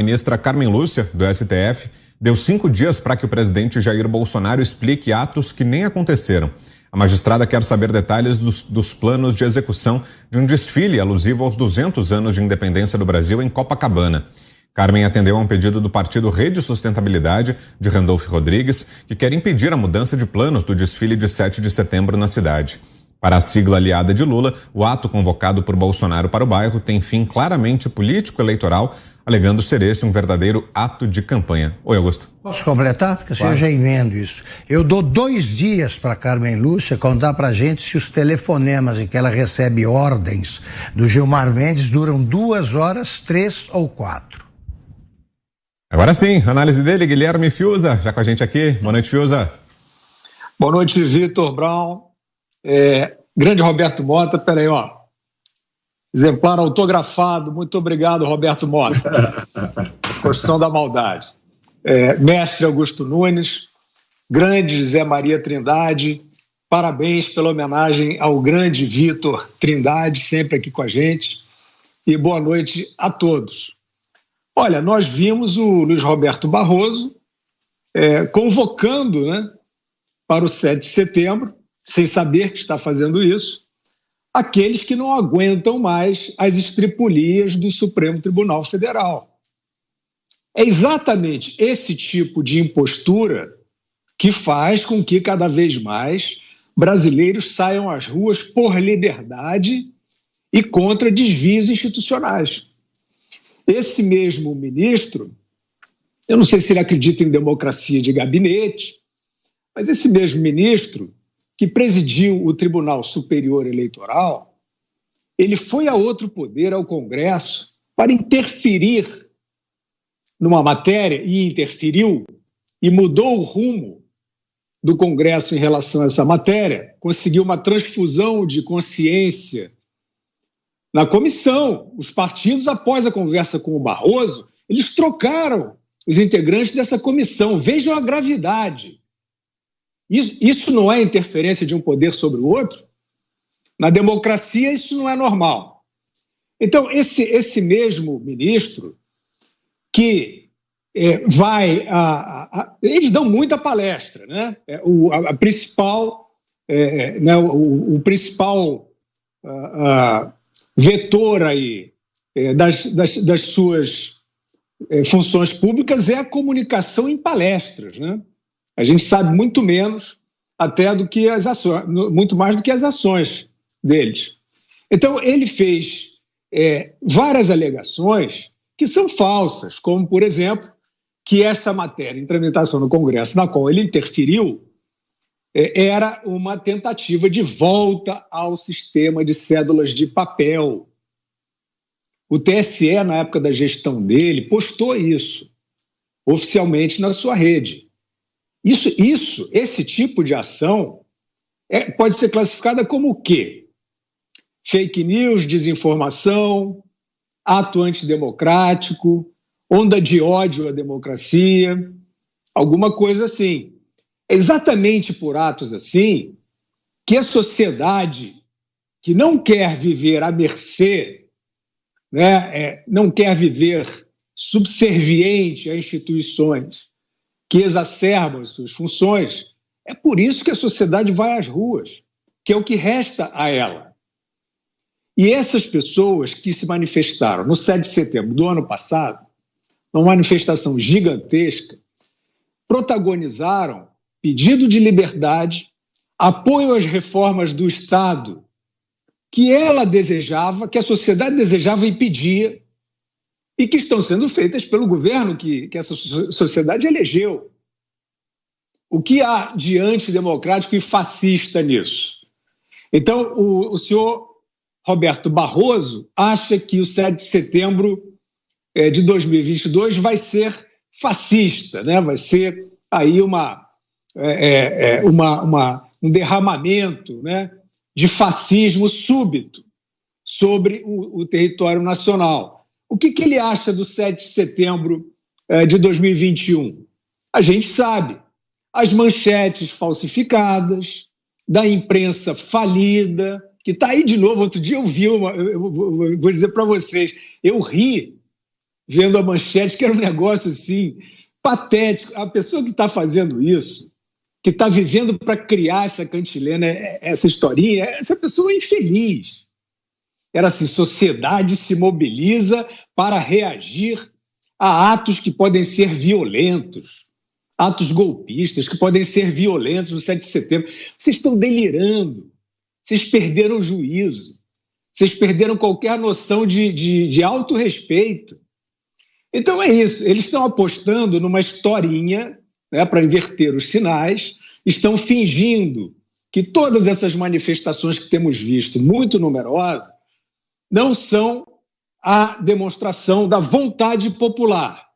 A ministra Carmen Lúcia, do STF, deu 5 dias para que o presidente Jair Bolsonaro explique atos que nem aconteceram. A magistrada quer saber detalhes dos planos de execução de um desfile alusivo aos 200 anos de independência do Brasil em Copacabana. Carmen atendeu a um pedido do partido Rede Sustentabilidade, de Randolph Rodrigues, que quer impedir a mudança de planos do desfile de 7 de setembro na cidade. Para a sigla aliada de Lula, o ato convocado por Bolsonaro para o bairro tem fim claramente político-eleitoral, alegando ser esse um verdadeiro ato de campanha. Oi, Augusto. Posso completar? Porque assim, claro. Eu já emendo isso. Eu dou 2 dias para Carmen Lúcia contar para a gente se os telefonemas em que ela recebe ordens do Gilmar Mendes duram 2 horas, 3 ou 4. Agora sim, análise dele, Guilherme Fiuza, já com a gente aqui. Boa noite, Fiuza. Boa noite, Vitor Brown. Grande Roberto Mota, peraí, ó. Exemplar autografado, muito obrigado, Roberto Mota. Construção da maldade. Mestre Augusto Nunes, grande Zé Maria Trindade, parabéns pela homenagem ao grande Vitor Trindade, sempre aqui com a gente, e boa noite a todos. Olha, nós vimos o Luiz Roberto Barroso convocando, né, para o 7 de setembro, sem saber que está fazendo isso, aqueles que não aguentam mais as estripulias do Supremo Tribunal Federal. É exatamente esse tipo de impostura que faz com que cada vez mais brasileiros saiam às ruas por liberdade e contra desvios institucionais. Esse mesmo ministro, eu não sei se ele acredita em democracia de gabinete, mas esse mesmo ministro que presidiu o Tribunal Superior Eleitoral, ele foi a outro poder, ao Congresso, para interferir numa matéria, e interferiu, e mudou o rumo do Congresso em relação a essa matéria, conseguiu uma transfusão de consciência na comissão. Os partidos, após a conversa com o Barroso, eles trocaram os integrantes dessa comissão. Vejam a gravidade. Isso não é interferência de um poder sobre o outro? Na democracia, isso não é normal. Então, esse mesmo ministro que eles dão muita palestra, né? O principal vetor aí das suas funções públicas é a comunicação em palestras, né? A gente sabe muito menos até do que as ações, muito mais do que as ações deles. Então, ele fez várias alegações que são falsas, como, por exemplo, que essa matéria em tramitação no Congresso, na qual ele interferiu, era uma tentativa de volta ao sistema de cédulas de papel. O TSE, na época da gestão dele, postou isso oficialmente na sua rede. Esse tipo de ação pode ser classificada como o quê? Fake news, desinformação, ato antidemocrático, onda de ódio à democracia, alguma coisa assim. É exatamente por atos assim que a sociedade que não quer viver à mercê, né, não quer viver subserviente a instituições que exacerbam as suas funções, é por isso que a sociedade vai às ruas, que é o que resta a ela. E essas pessoas que se manifestaram no 7 de setembro do ano passado, uma manifestação gigantesca, protagonizaram pedido de liberdade, apoio às reformas do Estado que ela desejava, que a sociedade desejava e pedia, e que estão sendo feitas pelo governo que essa sociedade elegeu. O que há de antidemocrático e fascista nisso? Então, o senhor Roberto Barroso acha que o 7 de setembro de 2022 vai ser fascista, né? Vai ser aí um derramamento, né, de fascismo súbito sobre o território nacional. O que ele acha do 7 de setembro de 2021? A gente sabe. As manchetes falsificadas, da imprensa falida, que está aí de novo. Outro dia eu vi eu vou dizer para vocês, eu ri vendo a manchete, que era um negócio assim, patético. A pessoa que está fazendo isso, que está vivendo para criar essa cantilena, essa historinha, essa pessoa é infeliz. Era assim, sociedade se mobiliza para reagir a atos que podem ser violentos, atos golpistas que podem ser violentos no 7 de setembro. Vocês estão delirando, vocês perderam o juízo, vocês perderam qualquer noção de autorrespeito. Então é isso, eles estão apostando numa historinha, né, para inverter os sinais, estão fingindo que todas essas manifestações que temos visto, muito numerosas, não são a demonstração da vontade popular.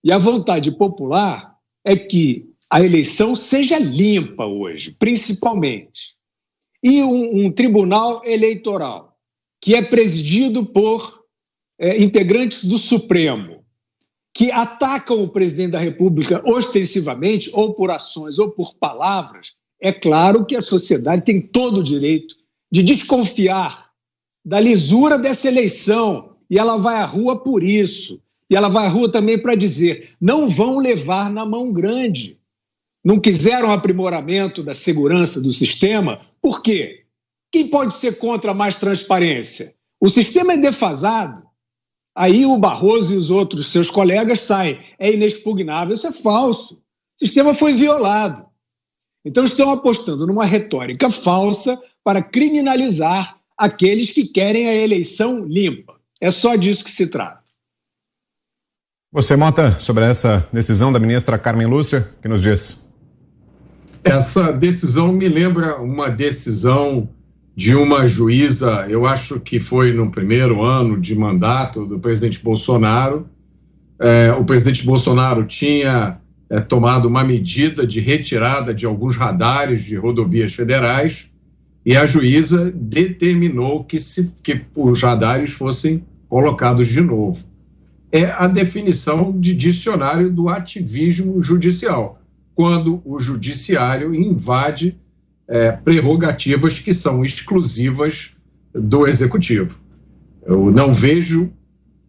E a vontade popular é que a eleição seja limpa hoje, principalmente. E um tribunal eleitoral que é presidido por integrantes do Supremo, que atacam o presidente da República ostensivamente, ou por ações ou por palavras, é claro que a sociedade tem todo o direito de desconfiar da lisura dessa eleição, e ela vai à rua por isso. E ela vai à rua também para dizer, não vão levar na mão grande. Não quiseram aprimoramento da segurança do sistema, por quê? Quem pode ser contra mais transparência? O sistema é defasado. Aí o Barroso e os outros seus colegas saem. É inexpugnável, isso é falso. O sistema foi violado. Então estão apostando numa retórica falsa para criminalizar aqueles que querem a eleição limpa. É só disso que se trata. Você, Mota, sobre essa decisão da ministra Carmen Lúcia, que nos diz? Essa decisão me lembra uma decisão de uma juíza, eu acho que foi no primeiro ano de mandato do presidente Bolsonaro. O presidente Bolsonaro tinha tomado uma medida de retirada de alguns radares de rodovias federais e a juíza determinou que os radares fossem colocados de novo. É a definição de dicionário do ativismo judicial, quando o judiciário invade prerrogativas que são exclusivas do executivo. Eu não vejo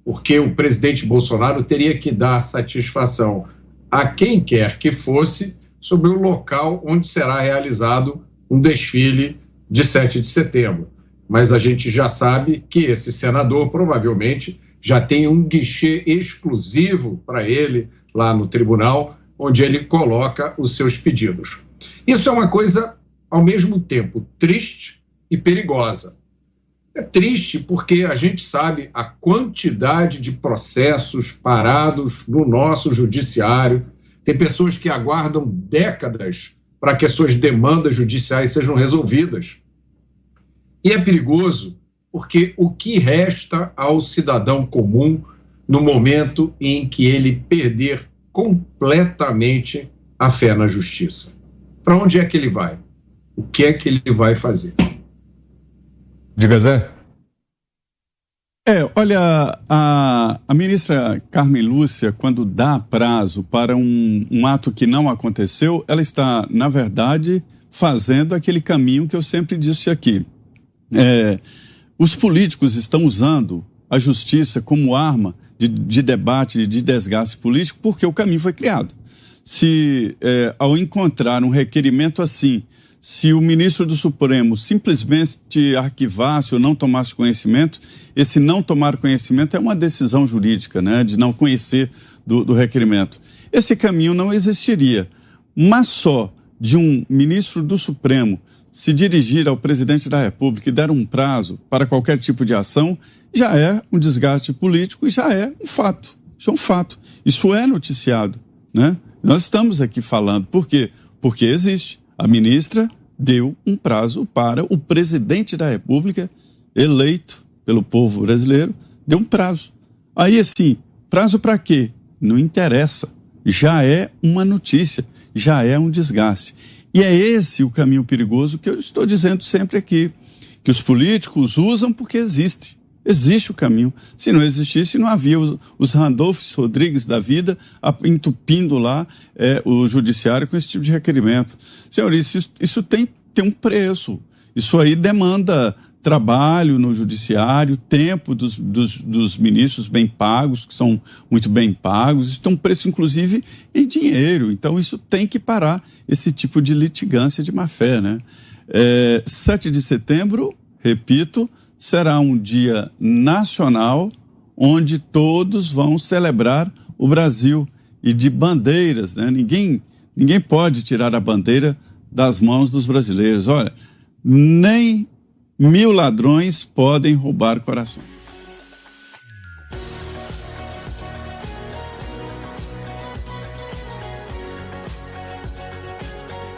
porque o presidente Bolsonaro teria que dar satisfação a quem quer que fosse sobre o local onde será realizado um desfile de 7 de setembro. Mas a gente já sabe que esse senador provavelmente já tem um guichê exclusivo para ele lá no tribunal, onde ele coloca os seus pedidos. Isso é uma coisa, ao mesmo tempo, triste e perigosa. É triste porque a gente sabe a quantidade de processos parados no nosso judiciário. Tem pessoas que aguardam décadas para que as suas demandas judiciais sejam resolvidas. E é perigoso porque o que resta ao cidadão comum no momento em que ele perder completamente a fé na justiça? Para onde é que ele vai? O que é que ele vai fazer? Diga, Zé. Olha, a ministra Carmen Lúcia, quando dá prazo para um ato que não aconteceu, ela está, na verdade, fazendo aquele caminho que eu sempre disse aqui. Os políticos estão usando a justiça como arma de debate, de desgaste político, porque o caminho foi criado. Se, ao encontrar um requerimento assim, se o ministro do Supremo simplesmente arquivasse ou não tomasse conhecimento, esse não tomar conhecimento é uma decisão jurídica, né, de não conhecer do requerimento. Esse caminho não existiria, mas só de um ministro do Supremo se dirigir ao presidente da República e dar um prazo para qualquer tipo de ação, já é um desgaste político e já é um fato. Isso é um fato. Isso é noticiado, né? Nós estamos aqui falando. Por quê? Porque existe. A ministra deu um prazo para o presidente da República, eleito pelo povo brasileiro, deu um prazo. Aí, assim, prazo para quê? Não interessa. Já é uma notícia, já é um desgaste. E é esse o caminho perigoso que eu estou dizendo sempre aqui, que os políticos usam porque existe. Existe o caminho. Se não existisse, não havia os Randolphs Rodrigues da vida entupindo lá o judiciário com esse tipo de requerimento. Senhor, isso tem um preço. Isso aí demanda trabalho no judiciário, tempo dos ministros bem pagos, que são muito bem pagos, isso tem um preço, inclusive, em dinheiro. Então, isso tem que parar, esse tipo de litigância de má-fé, né? 7 de setembro, repito, será um dia nacional onde todos vão celebrar o Brasil e de bandeiras, né? Ninguém pode tirar a bandeira das mãos dos brasileiros. Olha, nem 1000 ladrões podem roubar corações.